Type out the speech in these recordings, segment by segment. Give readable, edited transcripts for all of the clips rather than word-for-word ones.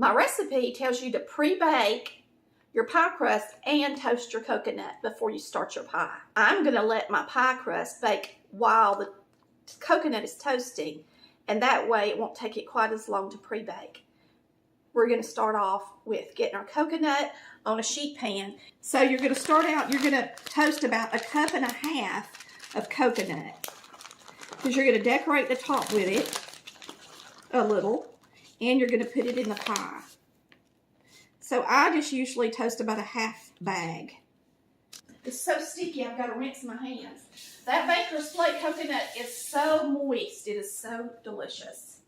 My recipe tells you to pre-bake your pie crust and toast your coconut before you start your pie. I'm going to let my pie crust bake while the coconut is toasting, and that way it won't take it quite as long to pre-bake. We're going to start off with getting our coconut on a sheet pan. So you're going to start out, you're going to toast about 1.5 cups of coconut, because you're going to decorate the top with it a little, and you're going to put it in the pie. So I just usually toast about 1/2 bag. It's so sticky, I've got to rinse my hands. That Baker's Plate coconut is so moist. It is so delicious.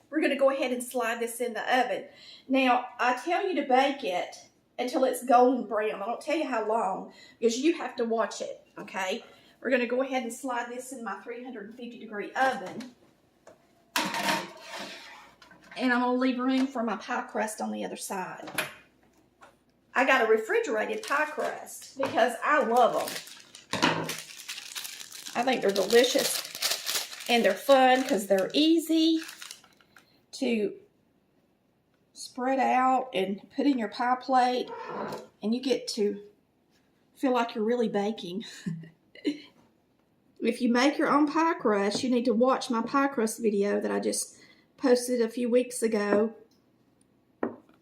We're going to go ahead and slide this in the oven. Now, I tell you to bake it until it's golden brown. I don't tell you how long, because you have to watch it, okay? We're going to go ahead and slide this in my 350-degree oven. And I'm going to leave room for my pie crust on the other side. I got a refrigerated pie crust because I love them. I think they're delicious and they're fun because they're easy to spread out and put in your pie plate, and you get to feel like you're really baking. If you make your own pie crust, you need to watch my pie crust video that I just posted a few weeks ago,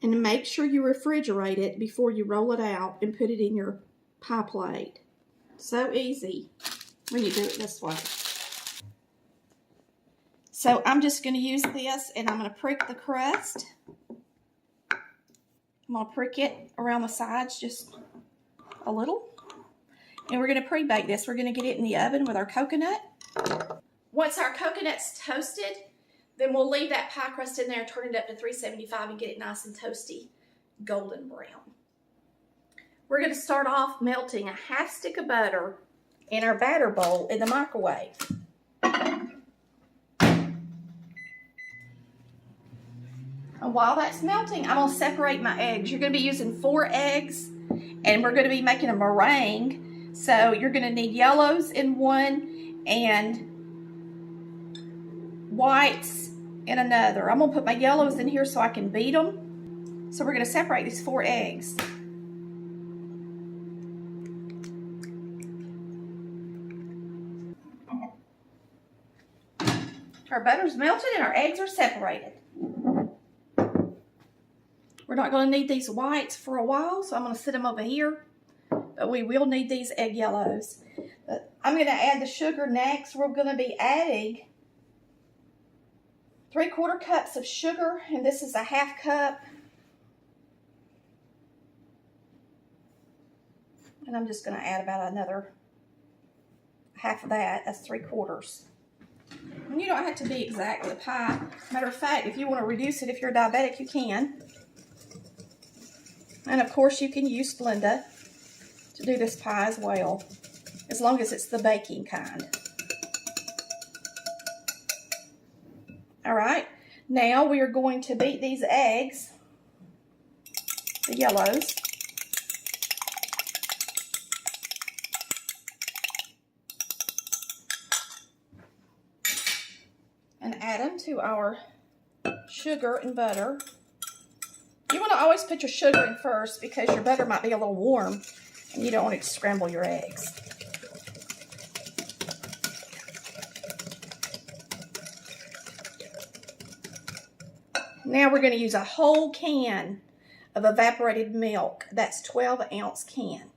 and make sure you refrigerate it before you roll it out and put it in your pie plate. So easy when you do it this way. So I'm just going to use this, and I'm going to prick the crust. I'm going to prick it around the sides just a little. And we're going to pre-bake this. We're going to get it in the oven with our coconut. Once our coconut's toasted, then we'll leave that pie crust in there, turn it up to 375, and get it nice and toasty, golden brown. We're going to start off melting 1/2 stick of butter in our batter bowl in the microwave. And while that's melting, I'm going to separate my eggs. You're going to be using 4 eggs, and we're going to be making a meringue. So you're going to need yellows in one and whites in another. I'm going to put my yellows in here so I can beat them. So we're going to separate these 4 eggs. Our butter's melted and our eggs are separated. We're not going to need these whites for a while, so I'm going to sit them over here. But we will need these egg yellows. I'm going to add the sugar next. We're going to be adding 3/4 cups of sugar, and this is 1/2 cup. And I'm just going to add about another half of that. That's 3/4. And you don't have to be exact with a pie. Matter of fact, if you want to reduce it, if you're diabetic, you can. And of course, you can use Splenda to do this pie as well, as long as it's the baking kind. All right, now we are going to beat these eggs, the yellows. And add them to our sugar and butter. You want to always put your sugar in first because your butter might be a little warm and you don't want it to scramble your eggs. Now we're going to use a whole can of evaporated milk. That's 12-ounce can.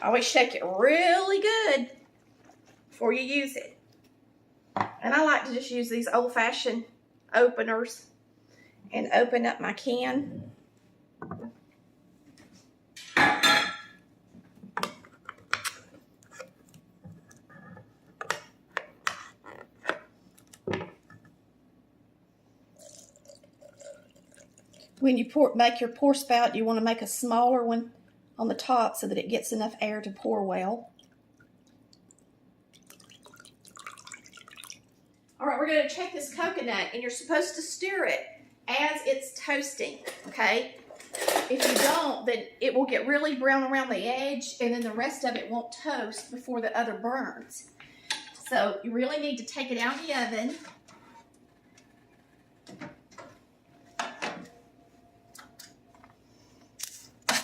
Always shake it really good before you use it. And I like to just use these old-fashioned openers and open up my can. When you make your pour spout, you want to make a smaller one on the top so that it gets enough air to pour well. All right, we're going to check this coconut, and you're supposed to stir it as it's toasting, okay? If you don't, then it will get really brown around the edge, and then the rest of it won't toast before the other burns. So you really need to take it out of the oven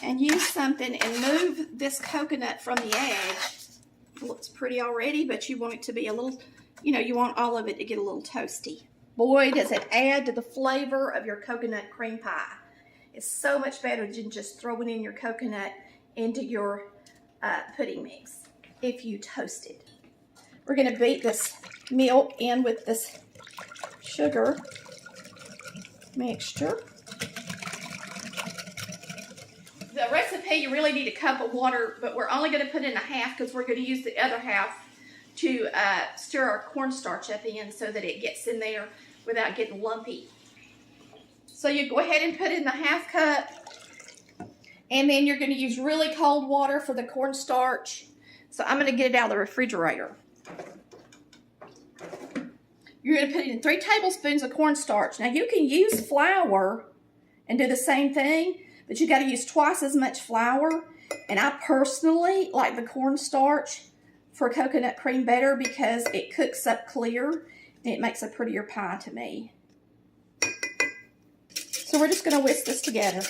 And use something and move this coconut from the edge. It looks pretty already, but you want it to be a little, you know, you want all of it to get a little toasty. Boy, does it add to the flavor of your coconut cream pie. It's so much better than just throwing in your coconut into your pudding mix if you toast it. We're going to beat this milk in with this sugar mixture. The recipe, you really need a cup of water, but we're only going to put in a half because we're going to use the other half to stir our cornstarch up in so that it gets in there without getting lumpy. So you go ahead and put in the half cup, and then you're going to use really cold water for the cornstarch. So I'm going to get it out of the refrigerator. You're going to put in 3 tablespoons of cornstarch. Now you can use flour and do the same thing, but you got to use twice as much flour. And I personally like the cornstarch for coconut cream better because it cooks up clear and it makes a prettier pie to me. So we're just going to whisk this together.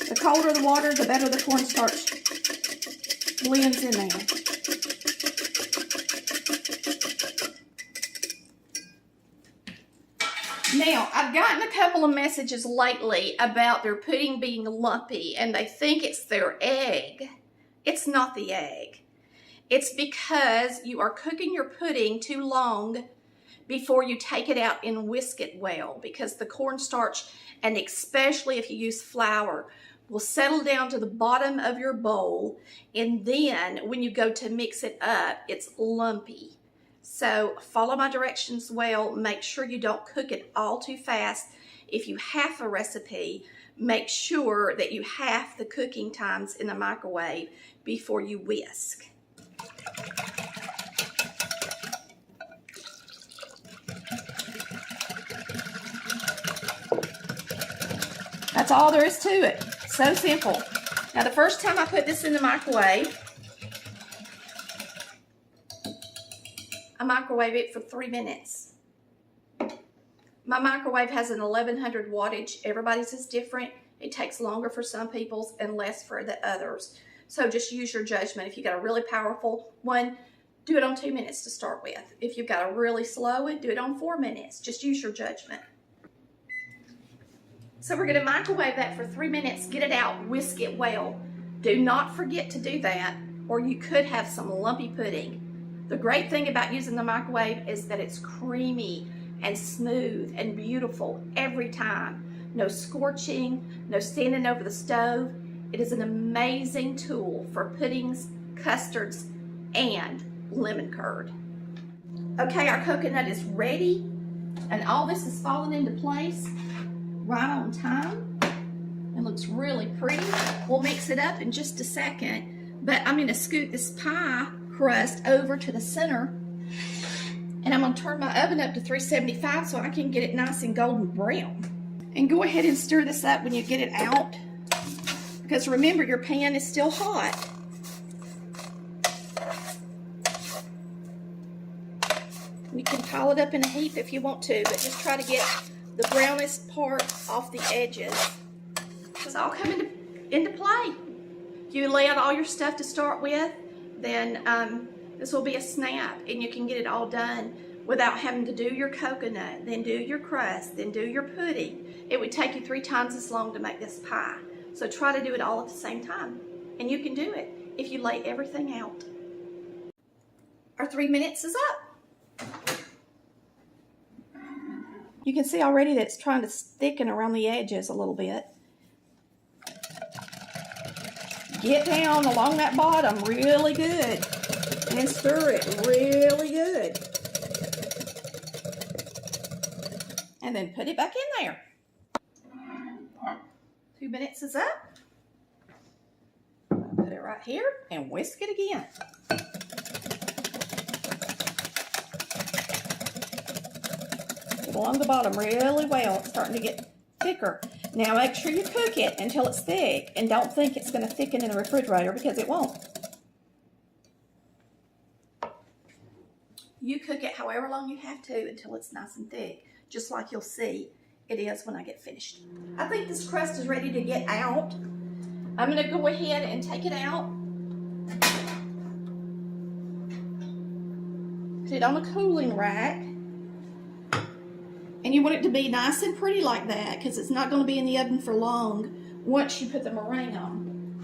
The colder the water, the better the cornstarch blends in there. Now, I've gotten a couple of messages lately about their pudding being lumpy, and they think it's their egg. It's not the egg. It's because you are cooking your pudding too long before you take it out and whisk it well, because the cornstarch, and especially if you use flour, will settle down to the bottom of your bowl, and then when you go to mix it up, it's lumpy. So follow my directions well. Make sure you don't cook it all too fast. If you half a recipe, make sure that you half the cooking times in the microwave before you whisk. That's all there is to it. So simple. Now the first time I put this in the microwave, I microwave it for 3 minutes. My microwave has an 1100 wattage. Everybody's is different. It takes longer for some people's and less for the others. So just use your judgment. If you got a really powerful one, do it on 2 minutes to start with. If you've got a really slow one, do it on 4 minutes. Just use your judgment. So we're going to microwave that for 3 minutes, get it out, whisk it well. Do not forget to do that, or you could have some lumpy pudding. The great thing about using the microwave is that it's creamy and smooth and beautiful every time. No scorching, no standing over the stove. It is an amazing tool for puddings, custards, and lemon curd. Okay, our coconut is ready, and all this is falling into place right on time. It looks really pretty. We'll mix it up in just a second, but I'm going to scoot this pie crust over to the center, and I'm going to turn my oven up to 375 so I can get it nice and golden brown. And go ahead and stir this up when you get it out, because remember, your pan is still hot. You can pile it up in a heap if you want to, but just try to get the brownest part off the edges. It's all coming into play. If you lay out all your stuff to start with, then this will be a snap, and you can get it all done without having to do your coconut, then do your crust, then do your pudding. It would take you 3 times as long to make this pie. So try to do it all at the same time, and you can do it if you lay everything out. Our 3 minutes is up. You can see already that it's trying to thicken around the edges a little bit. Get down along that bottom really good and stir it really good. And then put it back in there. 2 minutes is up. Put it right here and whisk it again. Get along the bottom really well. It's starting to get thicker. Now make sure you cook it until it's thick, and don't think it's going to thicken in the refrigerator, because it won't. You cook it however long you have to until it's nice and thick, just like you'll see it is when I get finished. I think this crust is ready to get out. I'm gonna go ahead and take it out. Put it on a cooling rack. And you want it to be nice and pretty like that because it's not gonna be in the oven for long once you put the meringue on.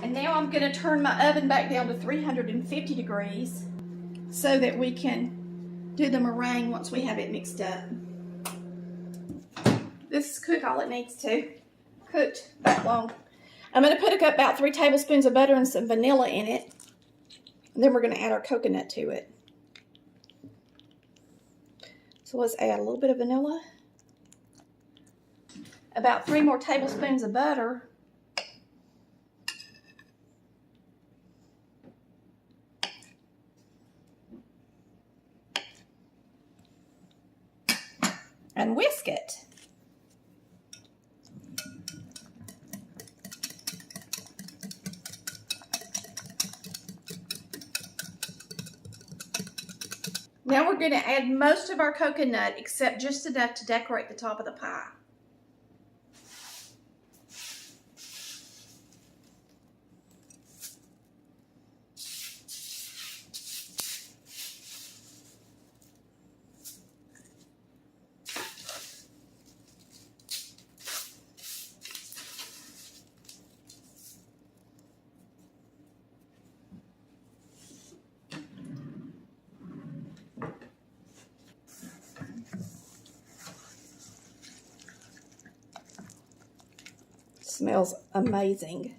And now I'm gonna turn my oven back down to 350 degrees so that we can do the meringue once we have it mixed up. This is cook all it needs to. Cooked that long. I'm going to put about 3 tablespoons of butter and some vanilla in it. And then we're going to add our coconut to it. So let's add a little bit of vanilla. About 3 more tablespoons of butter. And whisk it. Now we're going to add most of our coconut except just enough to decorate the top of the pie. Smells amazing.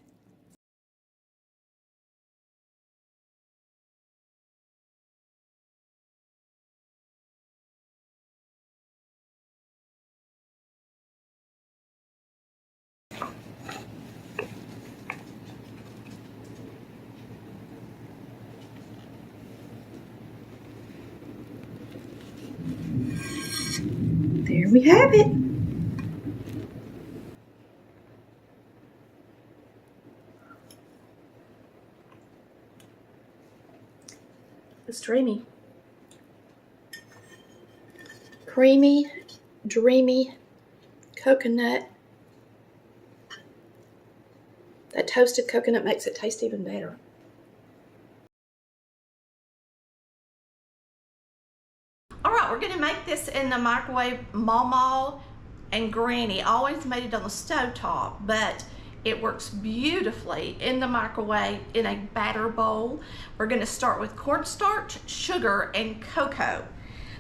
There we have it. It's dreamy. Creamy, dreamy coconut. That toasted coconut makes it taste even better. All right, we're gonna make this in the microwave. Mama and Granny always made it on the stovetop, but it works beautifully in the microwave in a batter bowl. We're gonna start with cornstarch, sugar, and cocoa.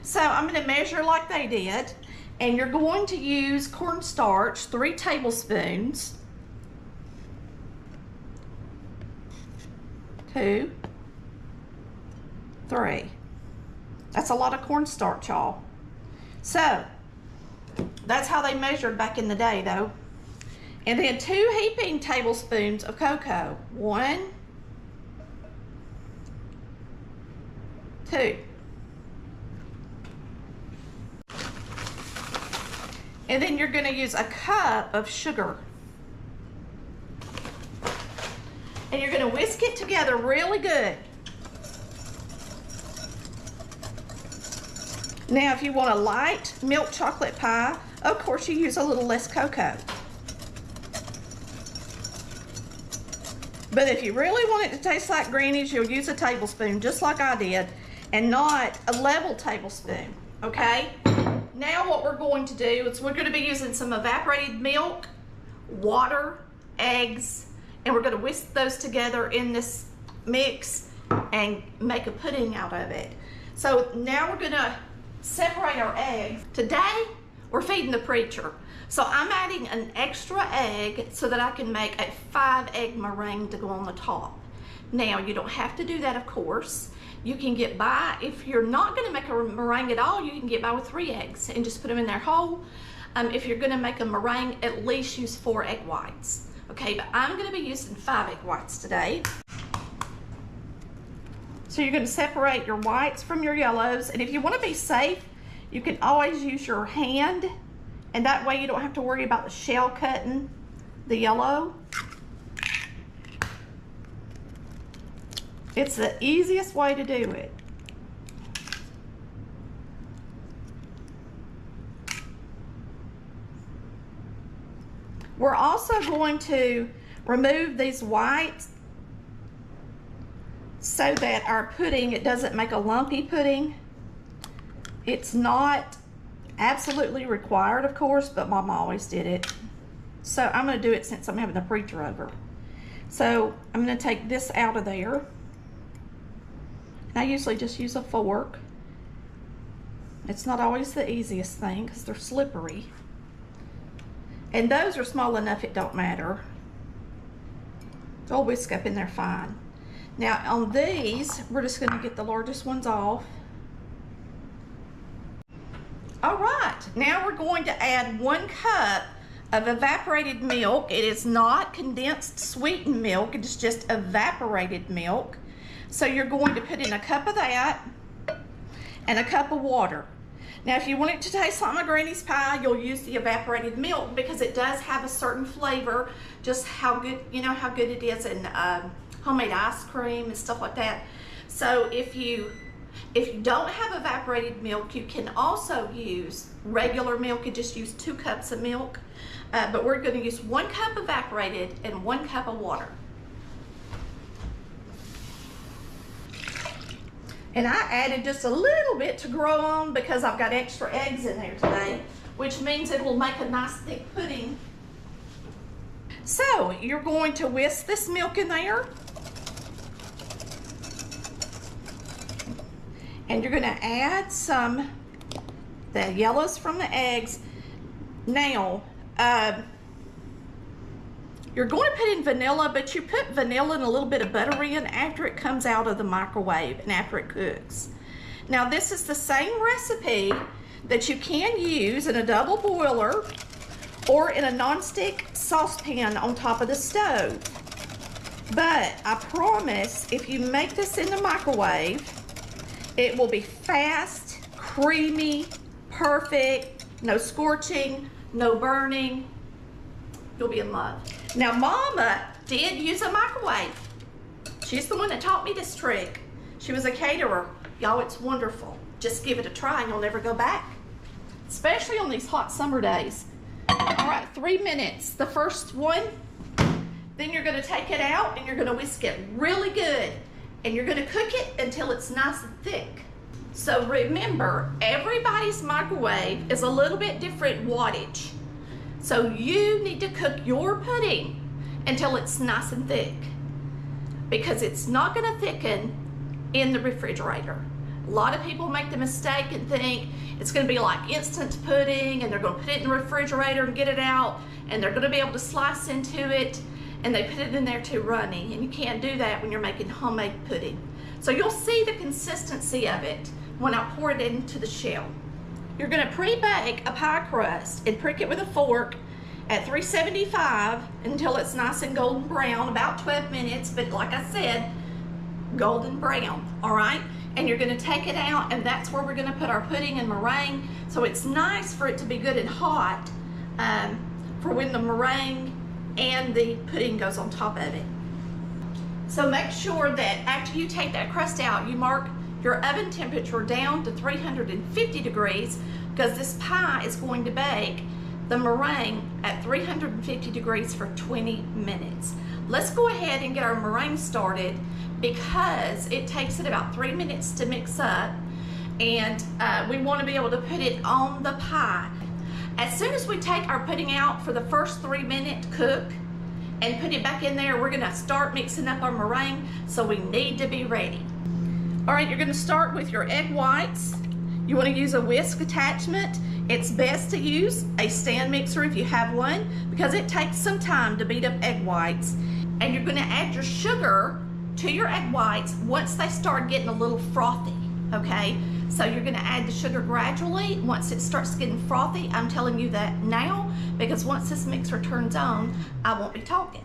So I'm gonna measure like they did, and you're going to use cornstarch, 3 tablespoons, 2, 3. That's a lot of cornstarch, y'all. So that's how they measured back in the day, though. And then 2 heaping tablespoons of cocoa. 1, 2. And then you're going to use a cup of sugar. And you're going to whisk it together really good. Now, if you want a light milk chocolate pie, of course you use a little less cocoa. But if you really want it to taste like Granny's, you'll use a tablespoon, just like I did, and not a level tablespoon, okay? Now what we're going to do is we're going to be using some evaporated milk, water, eggs, and we're going to whisk those together in this mix and make a pudding out of it. So now we're going to separate our eggs. Today, we're feeding the preacher. So I'm adding an extra egg so that I can make a 5-egg meringue to go on the top. Now, you don't have to do that, of course. You can get by, if you're not gonna make a meringue at all, you can get by with 3 eggs and just put them in there whole. If you're gonna make a meringue, at least use 4 egg whites. Okay, but I'm gonna be using 5 egg whites today. So you're gonna separate your whites from your yellows, and if you wanna be safe, you can always use your hand, and that way you don't have to worry about the shell cutting the yellow. It's the easiest way to do it. We're also going to remove these whites so that our pudding, it doesn't make a lumpy pudding. It's not absolutely required, of course, but Mom always did it. So I'm going to do it since I'm having a preacher over. So I'm going to take this out of there. And I usually just use a fork. It's not always the easiest thing because they're slippery. And those are small enough it don't matter. They'll whisk up in there fine. Now on these, we're just going to get the largest ones off. All right, now we're going to add 1 cup of evaporated milk. It is not condensed sweetened milk, it is just evaporated milk. So you're going to put in a cup of that and a cup of water. Now if you want it to taste like my granny's pie, you'll use the evaporated milk because it does have a certain flavor, just how good, you know how good it is in homemade ice cream and stuff like that. So if you don't have evaporated milk, you can also use regular milk and just use 2 cups of milk. But we're going to use 1 cup evaporated and 1 cup of water. And I added just a little bit to grow on because I've got extra eggs in there today, which means it will make a nice thick pudding. So you're going to whisk this milk in there. And you're going to add the yellows from the eggs. Now, you're going to put in vanilla, but you put vanilla and a little bit of butter in after it comes out of the microwave and after it cooks. Now, this is the same recipe that you can use in a double boiler or in a nonstick saucepan on top of the stove. But I promise, if you make this in the microwave, it will be fast, creamy, perfect, no scorching, no burning. You'll be in love. Now, Mama did use a microwave. She's the one that taught me this trick. She was a caterer. Y'all, it's wonderful. Just give it a try and you'll never go back. Especially on these hot summer days. All right, 3 minutes. The first one. Then you're going to take it out and you're going to whisk it really good. And you're going to cook it until it's nice and thick. So remember, everybody's microwave is a little bit different wattage. So you need to cook your pudding until it's nice and thick, because it's not going to thicken in the refrigerator. A lot of people make the mistake and think it's going to be like instant pudding and they're going to put it in the refrigerator and get it out and they're going to be able to slice into it, and they put it in there too runny, and you can't do that when you're making homemade pudding. So you'll see the consistency of it when I pour it into the shell. You're going to pre-bake a pie crust and prick it with a fork at 375 until it's nice and golden brown, about 12 minutes, but like I said, golden brown, all right? And you're going to take it out, and that's where we're going to put our pudding and meringue. So it's nice for it to be good and hot for when the meringue and the pudding goes on top of it. So make sure that after you take that crust out, you mark your oven temperature down to 350 degrees, because this pie is going to bake the meringue at 350 degrees for 20 minutes. Let's go ahead and get our meringue started, because it takes it about 3 minutes to mix up, and we want to be able to put it on the pie. As soon as we take our pudding out for the first 3-minute cook and put it back in there, we're going to start mixing up our meringue, so we need to be ready. All right, you're going to start with your egg whites. You want to use a whisk attachment. It's best to use a stand mixer if you have one, because it takes some time to beat up egg whites. And you're going to add your sugar to your egg whites once they start getting a little frothy, okay? So you're going to add the sugar gradually once it starts getting frothy. I'm telling you that now, because once this mixer turns on, I won't be talking.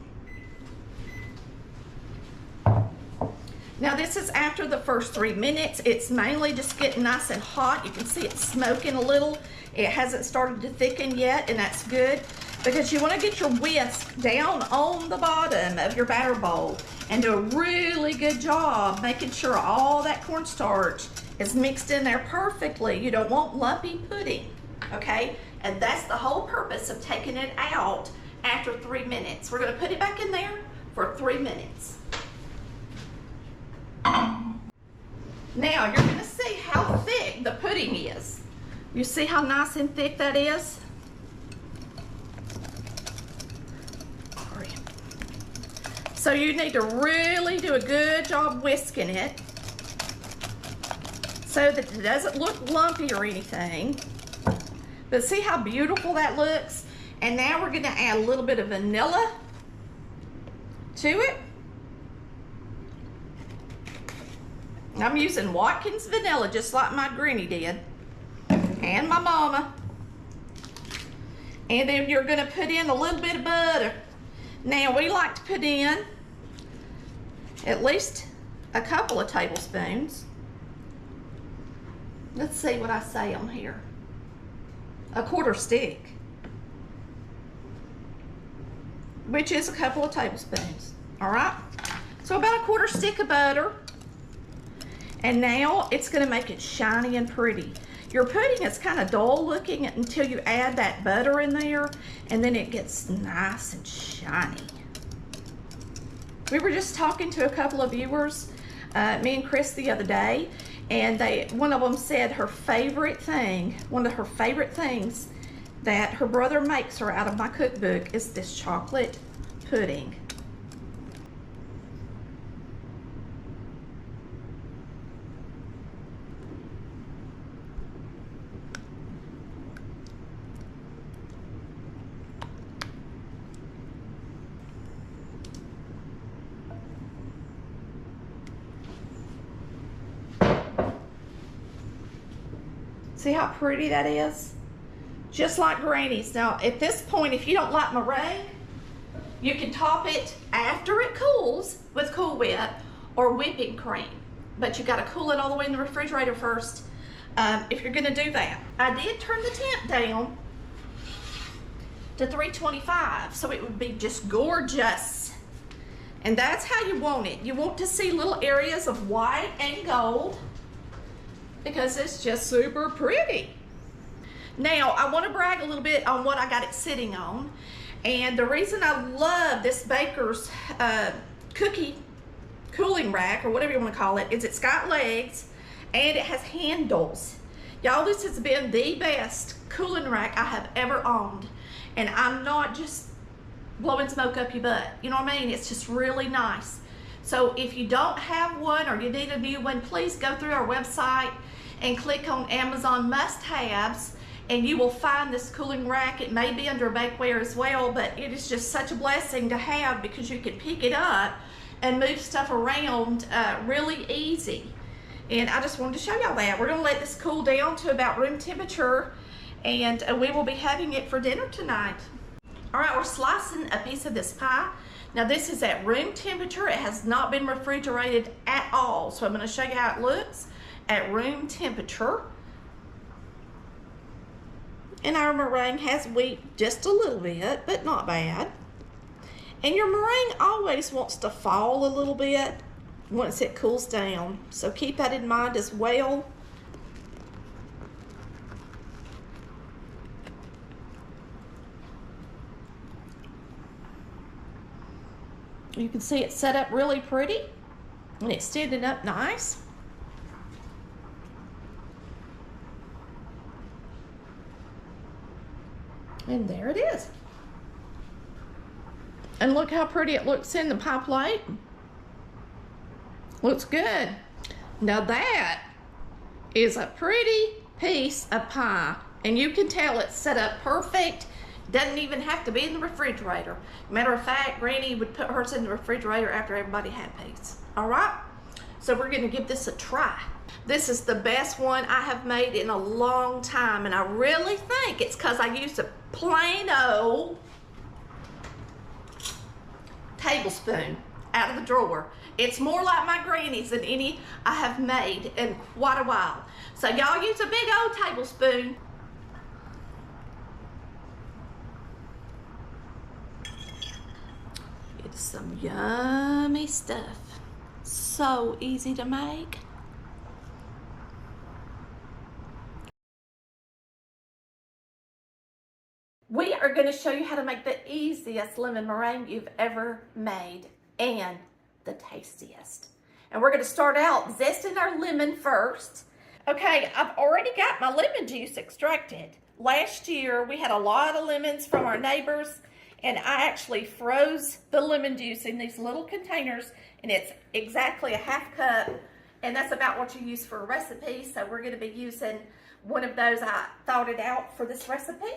Now this is after the first 3 minutes. It's mainly just getting nice and hot. You can see it smoking a little. It hasn't started to thicken yet, and that's good, because you want to get your whisk down on the bottom of your batter bowl and do a really good job making sure all that cornstarch is mixed in there perfectly. You don't want lumpy pudding, okay? And that's the whole purpose of taking it out after 3 minutes. We're going to put it back in there for 3 minutes. Now you're going to see how thick the pudding is. You see how nice and thick that is? So you need to really do a good job whisking it so that it doesn't look lumpy or anything. But see how beautiful that looks? And now we're going to add a little bit of vanilla to it. I'm using Watkins vanilla just like my granny did and my mama. And then you're going to put in a little bit of butter. Now we like to put in at least a couple of tablespoons. Let's see what I say on here. A quarter stick, which is a couple of tablespoons. All right, so about a quarter stick of butter. And now it's going to make it shiny and pretty. Your pudding is kind of dull looking until you add that butter in there, and then it gets nice and shiny. We were just talking to a couple of viewers, me and Chris, the other day, and one of them said one of her favorite things that her brother makes her out of my cookbook is this chocolate pudding. See how pretty that is? Just like Granny's. Now, at this point, if you don't like meringue, you can top it after it cools with Cool Whip or whipping cream. But you gotta cool it all the way in the refrigerator first if you're gonna do that. I did turn the temp down to 325, so it would be just gorgeous. And that's how you want it. You want to see little areas of white and gold, because it's just super pretty. Now, I want to brag a little bit on what I got it sitting on. And the reason I love this Baker's cookie cooling rack, or whatever you want to call it, is it's got legs and it has handles. Y'all, this has been the best cooling rack I have ever owned. And I'm not just blowing smoke up your butt. You know what I mean? It's just really nice. So if you don't have one or you need a new one, please go through our website and click on Amazon must-haves, and you will find this cooling rack. It may be under bakeware as well, but it is just such a blessing to have because you can pick it up and move stuff around really easy. And I just wanted to show y'all that. We're gonna let this cool down to about room temperature, and we will be having it for dinner tonight. All right, we're slicing a piece of this pie. Now this is at room temperature. It has not been refrigerated at all. So I'm gonna show you how it looks at room temperature. And our meringue has wheat just a little bit, but not bad. And your meringue always wants to fall a little bit once it cools down. So keep that in mind as well. You can see it's set up really pretty and it's standing up nice. And there it is. And look how pretty it looks in the pie plate. Looks good. Now that is a pretty piece of pie. And you can tell it's set up perfect. Doesn't even have to be in the refrigerator. Matter of fact, Granny would put hers in the refrigerator after everybody had peas. All right? So we're gonna give this a try. This is the best one I have made in a long time, and I really think it's because I used a plain old tablespoon out of the drawer. It's more like my Granny's than any I have made in quite a while. So y'all use a big old tablespoon. It's some yummy stuff. So easy to make. We are going to show you how to make the easiest lemon meringue you've ever made and the tastiest. And we're going to start out zesting our lemon first. Okay, I've already got my lemon juice extracted. Last year we had a lot of lemons from our neighbors, and I actually froze the lemon juice in these little containers, and it's exactly a half cup, and that's about what you use for a recipe. So we're going to be using one of those. I thawed it out for this recipe.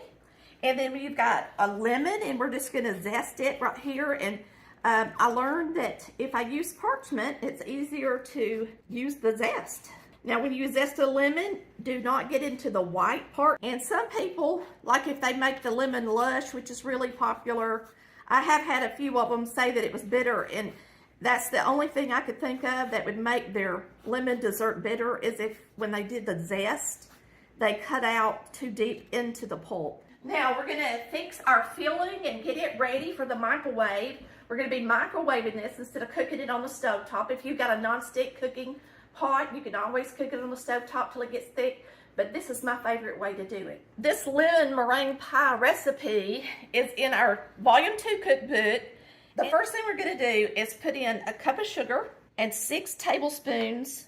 And then you've got a lemon, and we're just going to zest it right here. And I learned that if I use parchment, it's easier to use the zest. Now, when you zest a lemon, do not get into the white part. And some people, like if they make the lemon lush, which is really popular, I have had a few of them say that it was bitter, and that's the only thing I could think of that would make their lemon dessert bitter, is if when they did the zest, they cut out too deep into the pulp. Now we're going to fix our filling and get it ready for the microwave. We're going to be microwaving this instead of cooking it on the stove top. If you've got a non-stick cooking pot, you can always cook it on the stove top till it gets thick, but this is my favorite way to do it. This lemon meringue pie recipe is in our Volume 2 cookbook. The first thing we're going to do is put in a cup of sugar and 6 tablespoons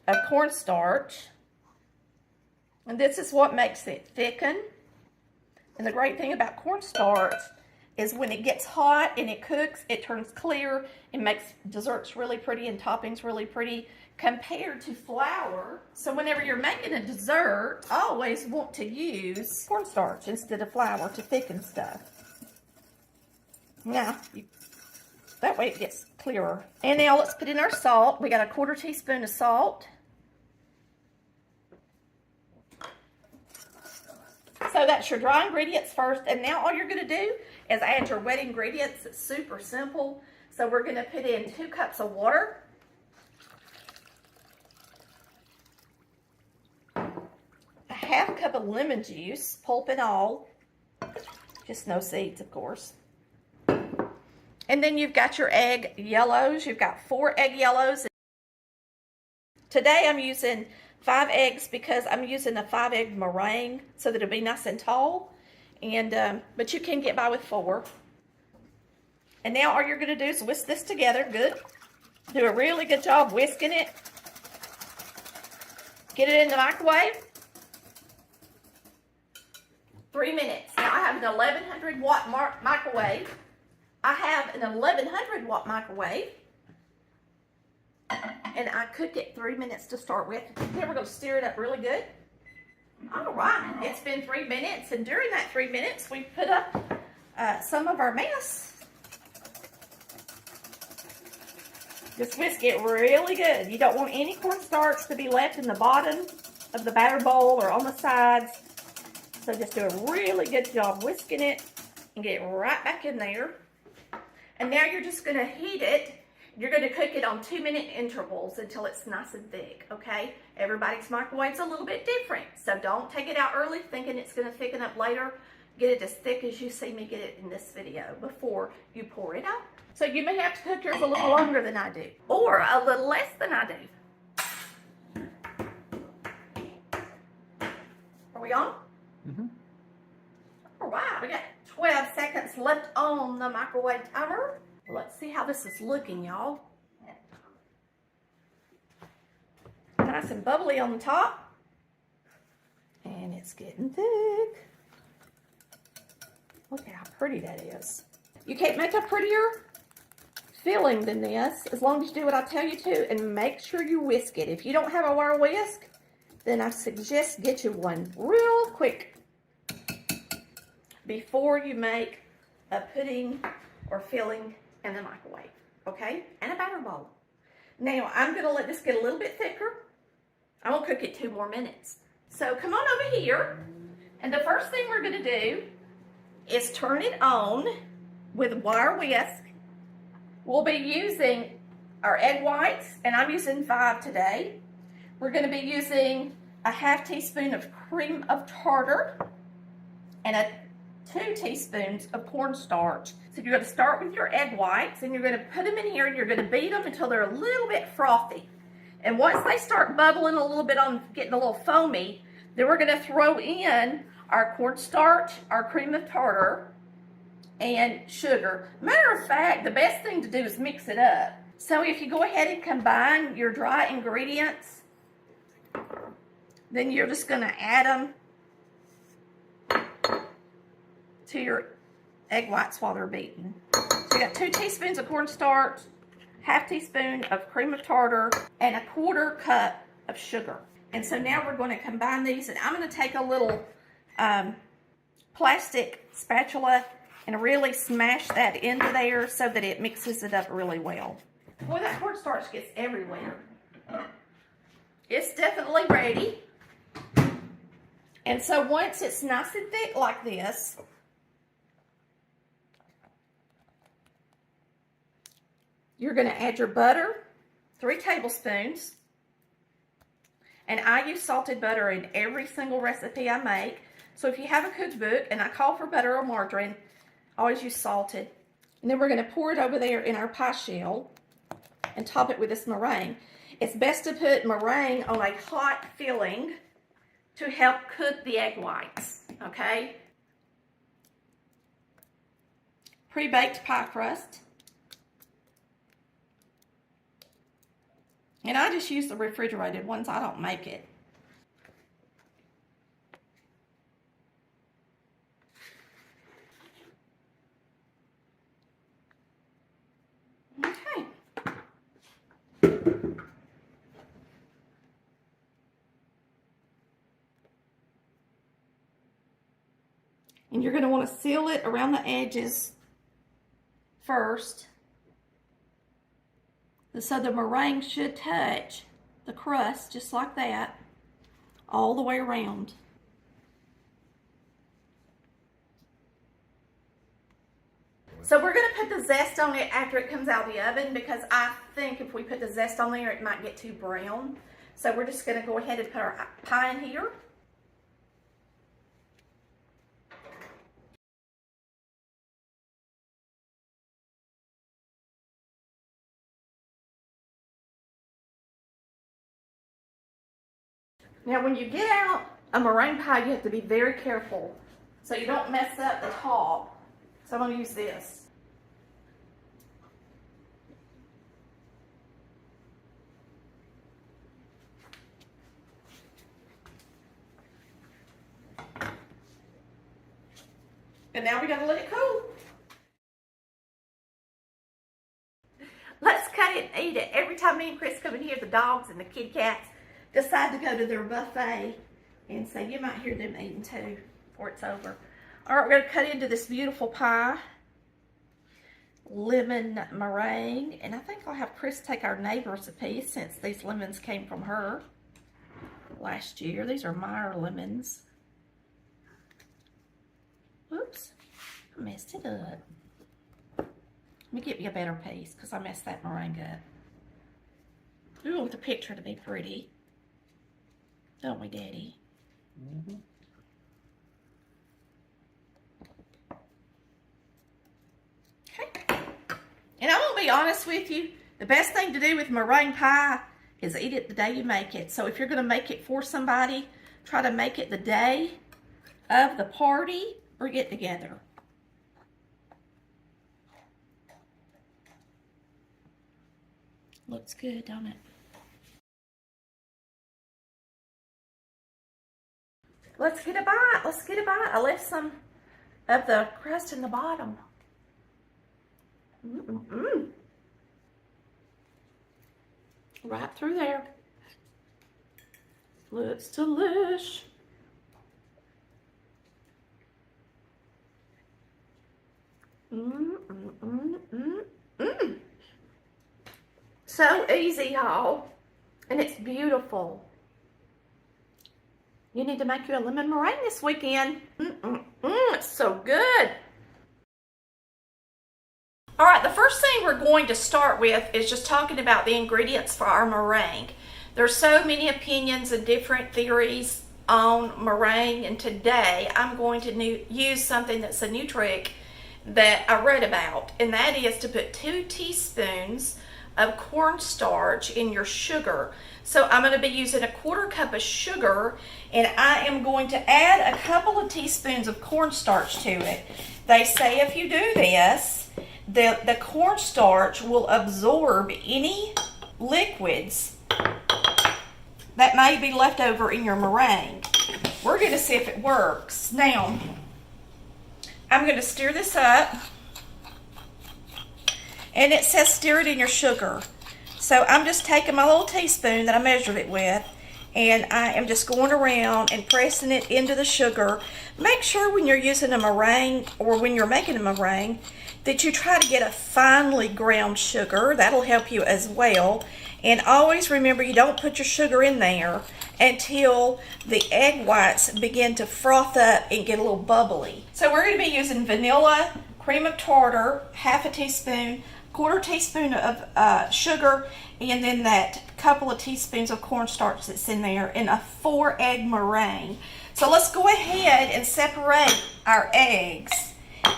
of cornstarch. And this is what makes it thicken. And the great thing about cornstarch is when it gets hot and it cooks, it turns clear. It makes desserts really pretty and toppings really pretty compared to flour. So whenever you're making a dessert, I always want to use cornstarch instead of flour to thicken stuff. Now, that way it gets clearer. And now let's put in our salt. We got a 1/4 teaspoon of salt. So that's your dry ingredients first, and now all you're going to do is add your wet ingredients. It's super simple. So we're going to put in 2 cups of water, a 1/2 cup of lemon juice, pulp and all, just no seeds, of course. And then you've got your egg yellows. You've got 4 egg yellows. Today I'm using 5 eggs because I'm using a 5-egg meringue so that it'll be nice and tall. And but you can get by with 4. And now all you're going to do is whisk this together. Good. Do a really good job whisking it. Get it in the microwave. 3 minutes. Now I have an 1100 watt microwave. I have an 1100 watt microwave. And I cook it 3 minutes to start with. Then we're going to stir it up really good. All right, it's been 3 minutes, and during that 3 minutes, we put up some of our mess. Just whisk it really good. You don't want any cornstarch to be left in the bottom of the batter bowl or on the sides. So just do a really good job whisking it and get it right back in there. And now you're just going to heat it. You're going to cook it on 2-minute intervals until it's nice and thick, okay? Everybody's microwave's a little bit different, so don't take it out early thinking it's going to thicken up later. Get it as thick as you see me get it in this video before you pour it out. So you may have to cook yours a little longer than I do, or a little less than I do. Are we on? Mm-hmm. All right, we got 12 seconds left on the microwave timer. Let's see how this is looking, y'all. Nice and bubbly on the top. And it's getting thick. Look how pretty that is. You can't make a prettier filling than this as long as you do what I tell you to, and make sure you whisk it. If you don't have a wire whisk, then I suggest get you one real quick before you make a pudding or filling in the microwave, okay? And a batter bowl. Now, I'm going to let this get a little bit thicker. I won't cook it 2 more minutes. So come on over here, and the first thing we're going to do is turn it on with wire whisk. We'll be using our egg whites, and I'm using 5 today. We're going to be using a 1/2 teaspoon of cream of tartar and 2 teaspoons of cornstarch. So you're going to start with your egg whites, and you're going to put them in here, and you're going to beat them until they're a little bit frothy. And once they start bubbling a little bit on getting a little foamy, Then we're going to throw in our cornstarch, our cream of tartar, and sugar. Matter of fact, the best thing to do is mix it up. So if you go ahead and combine your dry ingredients, then you're just going to add them to your egg whites while they're beaten. So you got 2 teaspoons of cornstarch, half teaspoon of cream of tartar, and a 1/4 cup of sugar. And so now we're going to combine these, and I'm going to take a little plastic spatula and really smash that into there so that it mixes it up really well. Boy, that cornstarch gets everywhere. It's definitely ready. And so once it's nice and thick like this, you're going to add your butter, 3 tablespoons. And I use salted butter in every single recipe I make. So if you have a cookbook, and I call for butter or margarine, always use salted. And then we're going to pour it over there in our pie shell and top it with this meringue. It's best to put meringue on a hot filling to help cook the egg whites, okay? Pre-baked pie crust. And I just use the refrigerated ones. I don't make it. Okay. And you're going to want to seal it around the edges first, so the meringue should touch the crust just like that all the way around. So we're going to put the zest on it after it comes out of the oven, because I think if we put the zest on there it might get too brown. So we're just going to go ahead and put our pie in here. Now when you get out a meringue pie, you have to be very careful so you don't mess up the top. So I'm going to use this. And now we got to let it cool. Let's cut it and eat it. Every time me and Chris come in here, the dogs and the kitty cats decide to go to their buffet, and so you might hear them eating too before it's over. All right, we're going to cut into this beautiful pie, lemon meringue, and I think I'll have Chris take our neighbor's a piece since these lemons came from her last year. These are Meyer lemons. Whoops, I messed it up. Let me get me a better piece because I messed that meringue up. We want the picture to be pretty. Don't we, Daddy? Mm-hmm. Okay. And I'm going to be honest with you, the best thing to do with meringue pie is eat it the day you make it. So if you're going to make it for somebody, try to make it the day of the party or get together. Looks good, don't it? Let's get a bite. Let's get a bite. I left some of the crust in the bottom. Right through there. Looks delish. So easy, y'all. And it's beautiful. You need to make you a lemon meringue this weekend. It's so good. All right, the first thing we're going to start with is just talking about the ingredients for our meringue. There's so many opinions and different theories on meringue, and today I'm going to use something that's a new trick that I read about, and that is to put 2 teaspoons of cornstarch in your sugar. So I'm going to be using 1/4 cup of sugar, and I am going to add a couple of teaspoons of cornstarch to it. They say if you do this, the cornstarch will absorb any liquids that may be left over in your meringue. We're going to see if it works. Now, I'm going to stir this up, and it says stir it in your sugar. So I'm just taking my little teaspoon that I measured it with, and I am just going around and pressing it into the sugar. Make sure when you're using a meringue or when you're making a meringue that you try to get a finely ground sugar. That'll help you as well. And always remember, you don't put your sugar in there until the egg whites begin to froth up and get a little bubbly. So we're going to be using vanilla, cream of tartar, 1/2 teaspoon, 1/4 teaspoon of sugar, and then that couple of teaspoons of cornstarch that's in there in a 4-egg meringue. So let's go ahead and separate our eggs,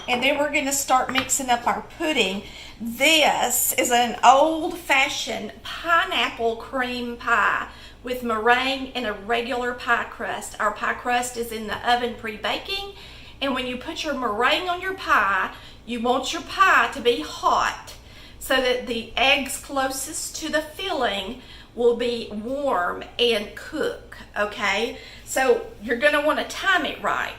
and then we're going to start mixing up our pudding. This is an old-fashioned pineapple cream pie with meringue and a regular pie crust. Our pie crust is in the oven pre-baking, and when you put your meringue on your pie, you want your pie to be hot so that the eggs closest to the filling will be warm and cook, okay? So you're going to want to time it right.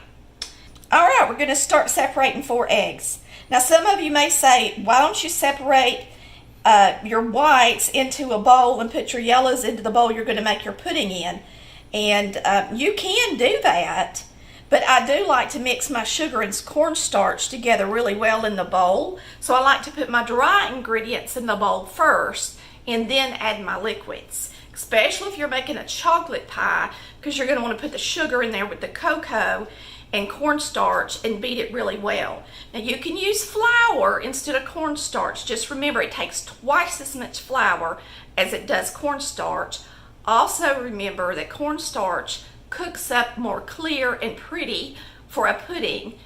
All right, we're going to start separating 4 eggs. Now, some of you may say, why don't you separate your whites into a bowl and put your yellows into the bowl you're going to make your pudding in? And you can do that, but I do like to mix my sugar and cornstarch together really well in the bowl. So I like to put my dry ingredients in the bowl first and then add my liquids, especially if you're making a chocolate pie, because you're going to want to put the sugar in there with the cocoa and cornstarch and beat it really well. Now you can use flour instead of cornstarch. Just remember, it takes twice as much flour as it does cornstarch. Also remember that cornstarch cooks up more clear and pretty for a pudding,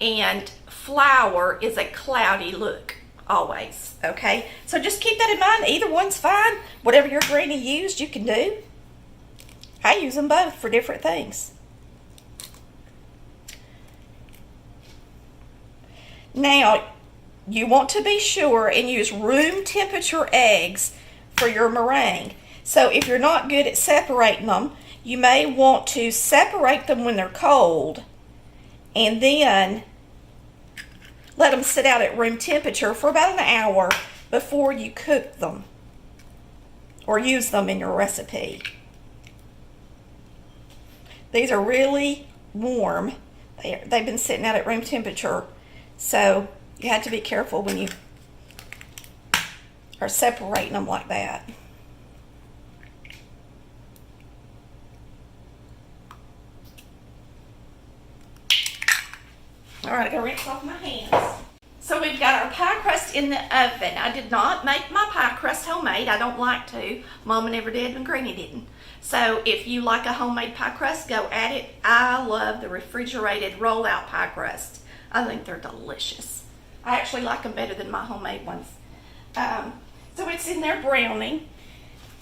and flour is a cloudy look always, okay? So just keep that in mind. Either one's fine. Whatever your granny used, you can do. I use them both for different things. Now, you want to be sure and use room temperature eggs for your meringue. So if you're not good at separating them, you may want to separate them when they're cold and then let them sit out at room temperature for about an hour before you cook them or use them in your recipe. These are really warm. They've been sitting out at room temperature. So you have to be careful when you are separating them like that. All right, I gotta rinse off my hands. So we've got our pie crust in the oven. I did not make my pie crust homemade. I don't like to. Mama never did and Granny didn't. So if you like a homemade pie crust, go at it. I love the refrigerated roll-out pie crust. I think they're delicious. I actually like them better than my homemade ones. So it's in there browning,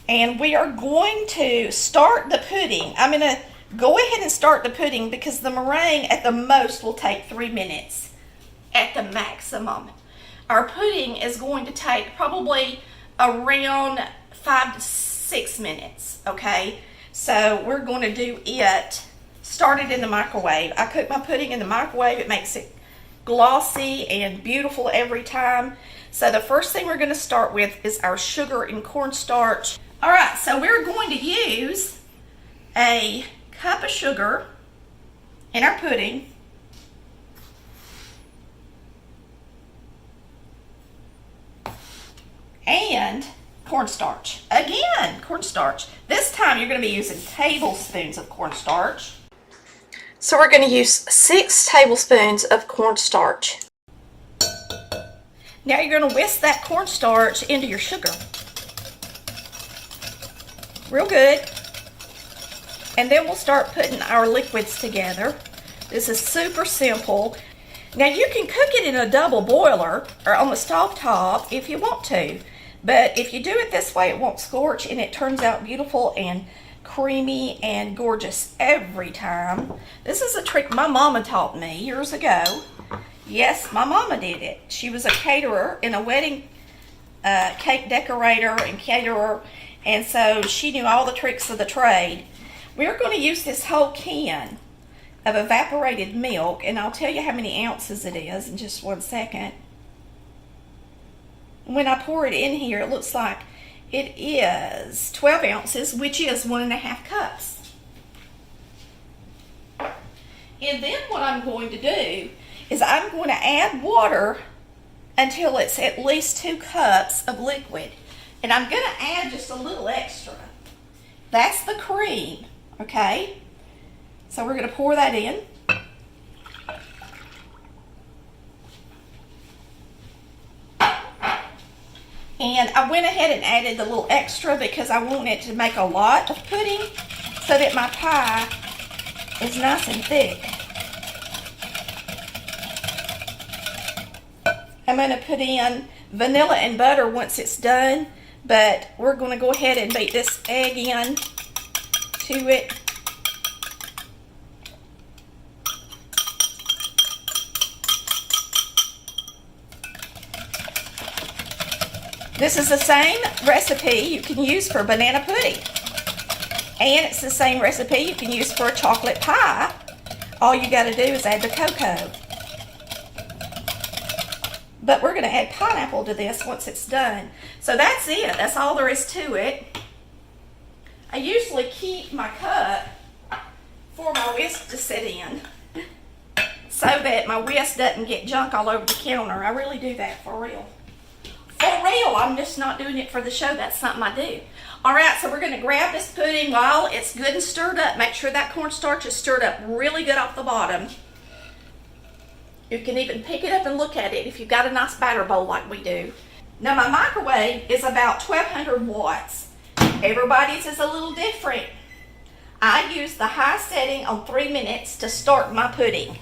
and we are going to start the pudding. I'm going to go ahead and start the pudding because the meringue at the most will take 3 minutes at the maximum. Our pudding is going to take probably around 5 to 6 minutes, okay? So we're going to do it, start it in the microwave. I cook my pudding in the microwave. It makes it glossy and beautiful every time. So the first thing we're going to start with is our sugar and cornstarch. All right, so we're going to use a cup of sugar in our pudding. And cornstarch. Again, cornstarch. This time you're going to be using tablespoons of cornstarch. So we're going to use 6 tablespoons of cornstarch. Now you're going to whisk that cornstarch into your sugar. Real good. And then we'll start putting our liquids together. This is super simple. Now you can cook it in a double boiler or on the stove top if you want to. But if you do it this way, it won't scorch, and it turns out beautiful and creamy and gorgeous every time. This is a trick my mama taught me years ago. Yes, my mama did it. She was a caterer and a wedding cake decorator and caterer, and so she knew all the tricks of the trade. We're going to use this whole can of evaporated milk, and I'll tell you how many ounces it is in just 1 second. When I pour it in here, it looks like it is 12 ounces, which is 1.5 cups. And then what I'm going to do is I'm going to add water until it's at least 2 cups of liquid. And I'm going to add just a little extra. That's the cream, okay? So we're going to pour that in. And I went ahead and added the little extra because I want it to make a lot of pudding so that my pie is nice and thick. I'm going to put in vanilla and butter once it's done, but we're going to go ahead and beat this egg in to it. This is the same recipe you can use for banana pudding. And it's the same recipe you can use for a chocolate pie. All you got to do is add the cocoa. But we're going to add pineapple to this once it's done. So that's it. That's all there is to it. I usually keep my cup for my whisk to sit in so that my whisk doesn't get junk all over the counter. I really do that for real. For real, I'm just not doing it for the show. That's something I do. All right, so we're going to grab this pudding while it's good and stirred up. Make sure that cornstarch is stirred up really good off the bottom. You can even pick it up and look at it if you've got a nice batter bowl like we do. Now, my microwave is about 1200 watts. Everybody's is a little different. I use the high setting on 3 minutes to start my pudding.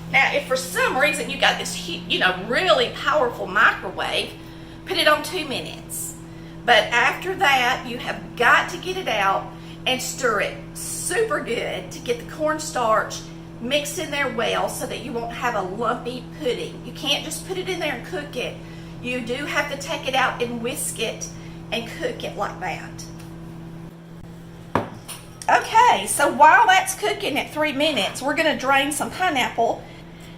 Now, if for some reason you got this, really powerful microwave, put it on 2 minutes. But after that, you have got to get it out and stir it super good to get the cornstarch mixed in there well so that you won't have a lumpy pudding. You can't just put it in there and cook it. You do have to take it out and whisk it and cook it like that. Okay, so while that's cooking at 3 minutes, we're going to drain some pineapple.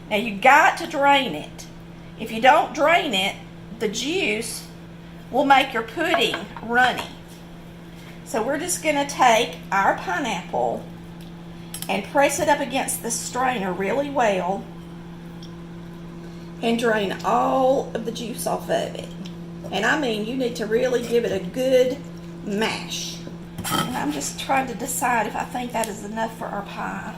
Now you got to drain it. If you don't drain it, the juice will make your pudding runny. So we're just going to take our pineapple and press it up against the strainer really well and drain all of the juice off of it. And I mean, you need to really give it a good mash. And I'm just trying to decide if I think that is enough for our pie.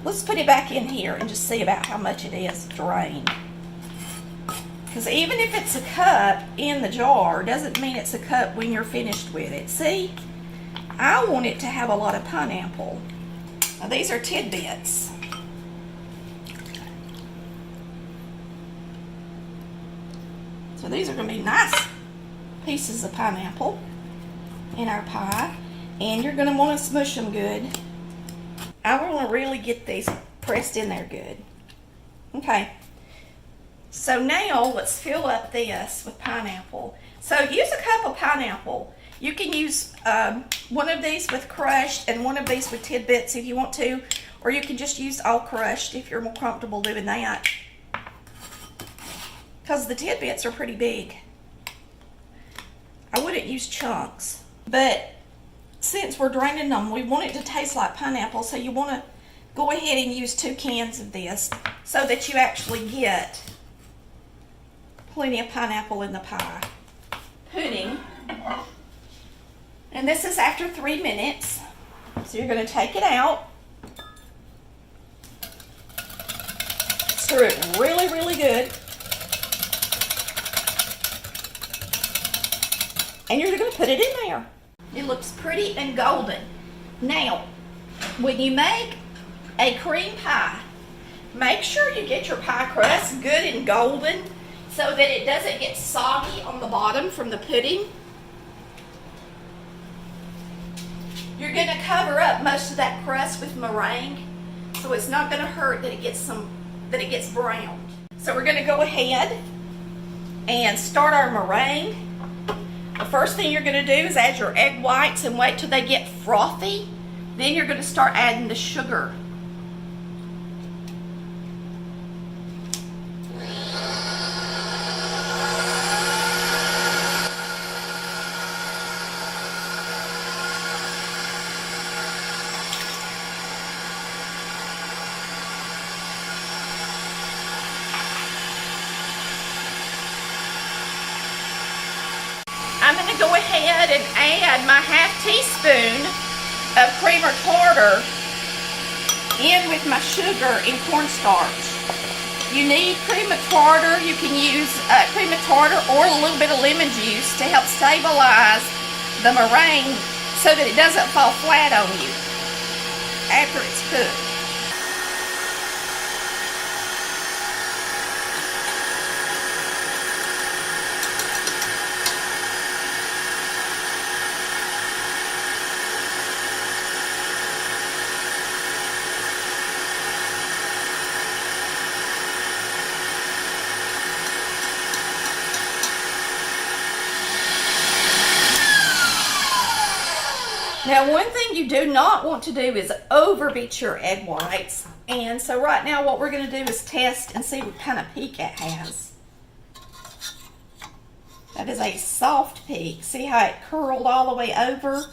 Let's put it back in here and just see about how much it is drained. Because even if it's a cup in the jar, doesn't mean it's a cup when you're finished with it. See? I want it to have a lot of pineapple. Now these are tidbits. So these are going to be nice pieces of pineapple in our pie. And you're going to want to smush them good. I want to really get these pressed in there good. Okay. So now let's fill up this with pineapple. So use a cup of pineapple. You can use one of these with crushed and one of these with tidbits if you want to. Or you can just use all crushed if you're more comfortable doing that. Because the tidbits are pretty big. I wouldn't use chunks. But since we're draining them, we want it to taste like pineapple, so you want to go ahead and use 2 cans of this so that you actually get plenty of pineapple in the pie. Pudding. And this is after 3 minutes. So you're going to take it out. Stir it really, really good. And you're going to put it in there. It looks pretty and golden. Now, when you make a cream pie, make sure you get your pie crust good and golden. so that it doesn't get soggy on the bottom from the pudding. You're going to cover up most of that crust with meringue, so it's not going to hurt that it gets browned. So we're going to go ahead and start our meringue. The first thing you're going to do is add your egg whites and wait till they get frothy. Then you're going to start adding the sugar. I'm going to go ahead and add my ½ teaspoon of cream or tartar in with my sugar and cornstarch. You need cream of tartar. You can use cream of tartar or a little bit of lemon juice to help stabilize the meringue so that it doesn't fall flat on you after it's cooked. Now, one thing you do not want to do is overbeat your egg whites. And so right now what we're going to do is test and see what kind of peak it has. That is a soft peak. See how it curled all the way over?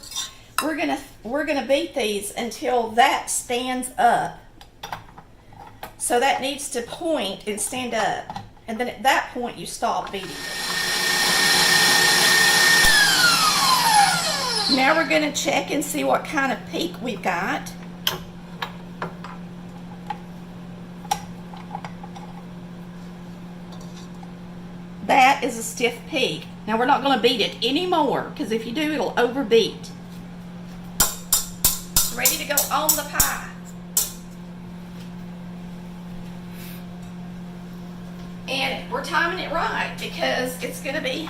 We're gonna beat these until that stands up. So that needs to point and stand up. And then at that point you stop beating it. Now we're going to check and see what kind of peak we've got. That is a stiff peak. Now we're not going to beat it anymore, because if you do, it'll overbeat. It's ready to go on the pie. And we're timing it right, because this is going to be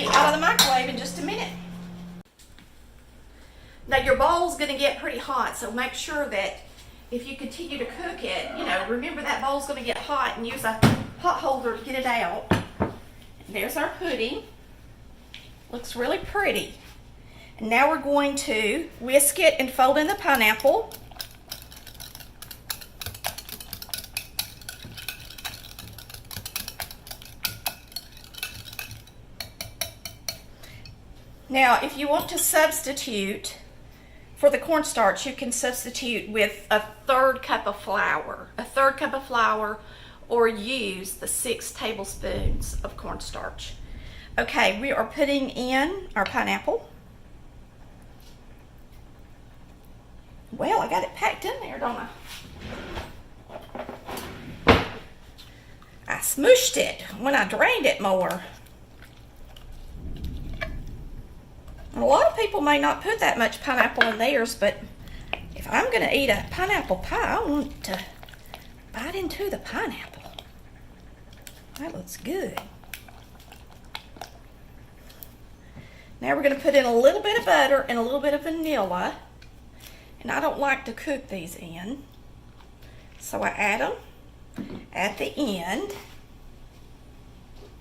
out of the microwave in just a minute. Now your bowl's going to get pretty hot, so make sure that if you continue to cook it, remember that bowl's going to get hot, and use a hot holder to get it out. And there's our pudding. Looks really pretty. And now we're going to whisk it and fold in the pineapple. Now, if you want to substitute for the cornstarch, you can substitute with a 1/3 cup of flour. A 1/3 cup of flour, or use the 6 tablespoons of cornstarch. Okay, we are putting in our pineapple. Well, I got it packed in there, don't I? I smooshed it when I drained it more. A lot of people may not put that much pineapple in theirs, but if I'm going to eat a pineapple pie, I want to bite into the pineapple. That looks good. Now we're going to put in a little bit of butter and a little bit of vanilla. And I don't like to cook these in, so I add them at the end.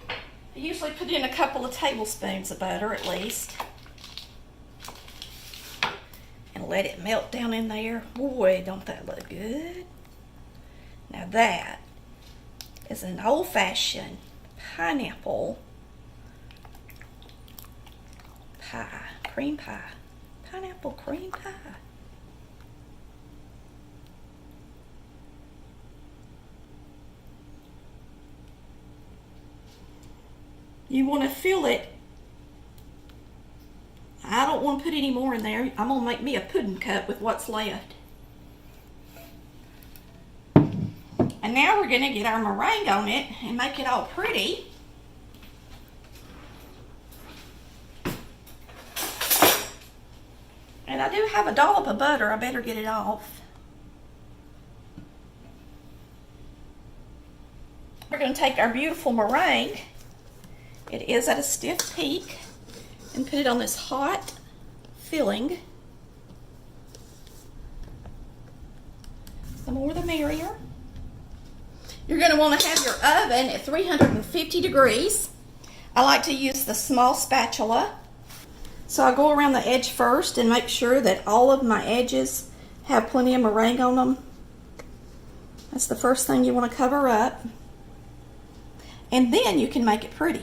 I usually put in a couple of tablespoons of butter at least. And let it melt down in there. Boy, don't that look good. Now that is an old-fashioned pineapple pie. Cream pie. Pineapple cream pie. You want to fill it. I don't want to put any more in there. I'm going to make me a pudding cup with what's left. And now we're going to get our meringue on it and make it all pretty. And I do have a dollop of butter. I better get it off. We're going to take our beautiful meringue. It is at a stiff peak, and put it on this hot filling. The more the merrier. You're going to want to have your oven at 350 degrees. I like to use the small spatula. So I go around the edge first and make sure that all of my edges have plenty of meringue on them. That's the first thing you want to cover up. And then you can make it pretty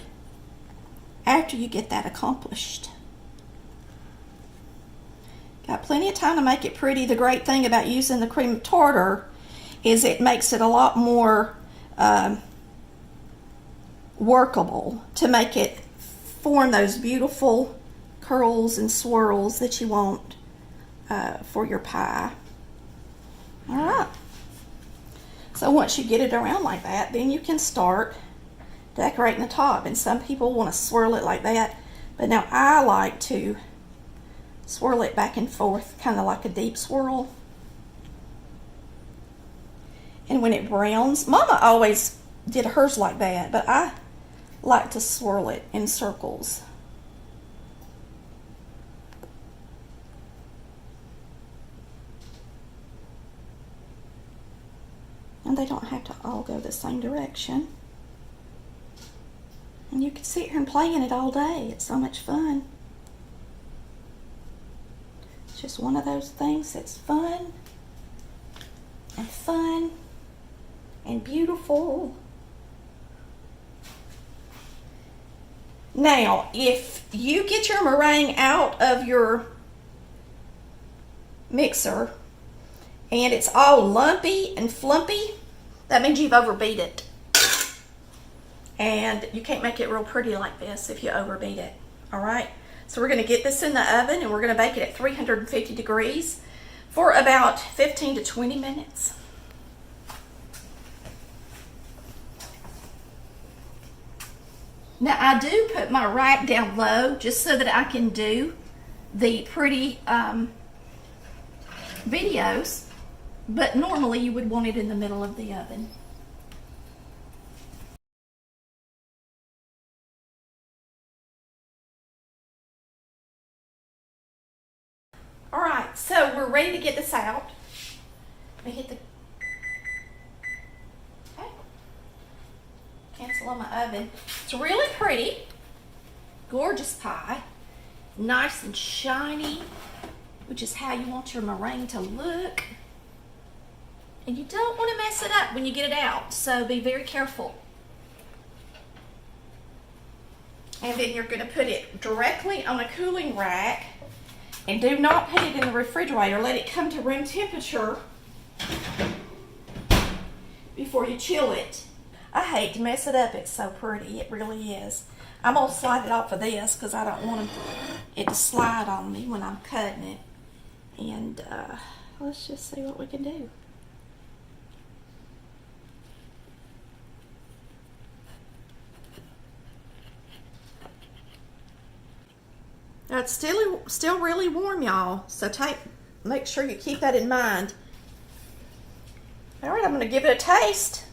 after you get that accomplished. Got plenty of time to make it pretty. The great thing about using the cream of tartar is it makes it a lot more workable to make it form those beautiful curls and swirls that you want for your pie. All right. So once you get it around like that, then you can start decorating the top. And some people want to swirl it like that, but now I like to swirl it back and forth, kind of like a deep swirl. And when it browns, Mama always did hers like that, but I like to swirl it in circles. And they don't have to all go the same direction. And you can sit here and play in it all day. It's so much fun. It's just one of those things that's fun and beautiful. Now, if you get your meringue out of your mixer and it's all lumpy and flumpy, that means you've overbeat it. And you can't make it real pretty like this if you overbeat it. All right, so we're going to get this in the oven and we're going to bake it at 350 degrees for about 15 to 20 minutes. Now I do put my rack down low just so that I can do the pretty videos, but normally you would want it in the middle of the oven. All right, so we're ready to get this out. Let me hit the, okay, cancel on my oven. It's really pretty, gorgeous pie, nice and shiny, which is how you want your meringue to look. And you don't want to mess it up when you get it out, so be very careful. And then you're going to put it directly on a cooling rack. And do not put it in the refrigerator. Let it come to room temperature before you chill it. I hate to mess it up. It's so pretty. It really is. I'm going to slide it off of this because I don't want it to slide on me when I'm cutting it. And let's just see what we can do. Now it's still really warm, y'all, so make sure you keep that in mind. All right, I'm going to give it a taste.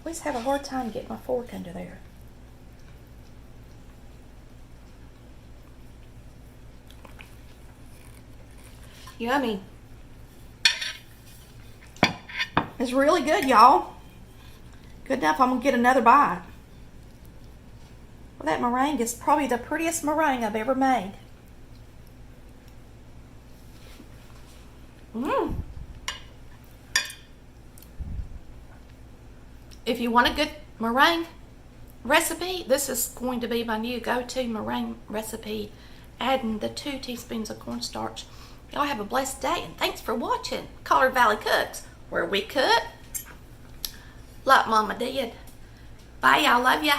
Always have a hard time getting my fork under there. Yummy. It's really good, y'all. Good enough, I'm gonna get another bite. Well, that meringue is probably the prettiest meringue I've ever made. If you want a good meringue recipe, this is going to be my new go-to meringue recipe, adding the 2 teaspoons of cornstarch. Y'all have a blessed day, and thanks for watching Collard Valley Cooks, where we cook like Mama did. Bye, y'all. Love ya.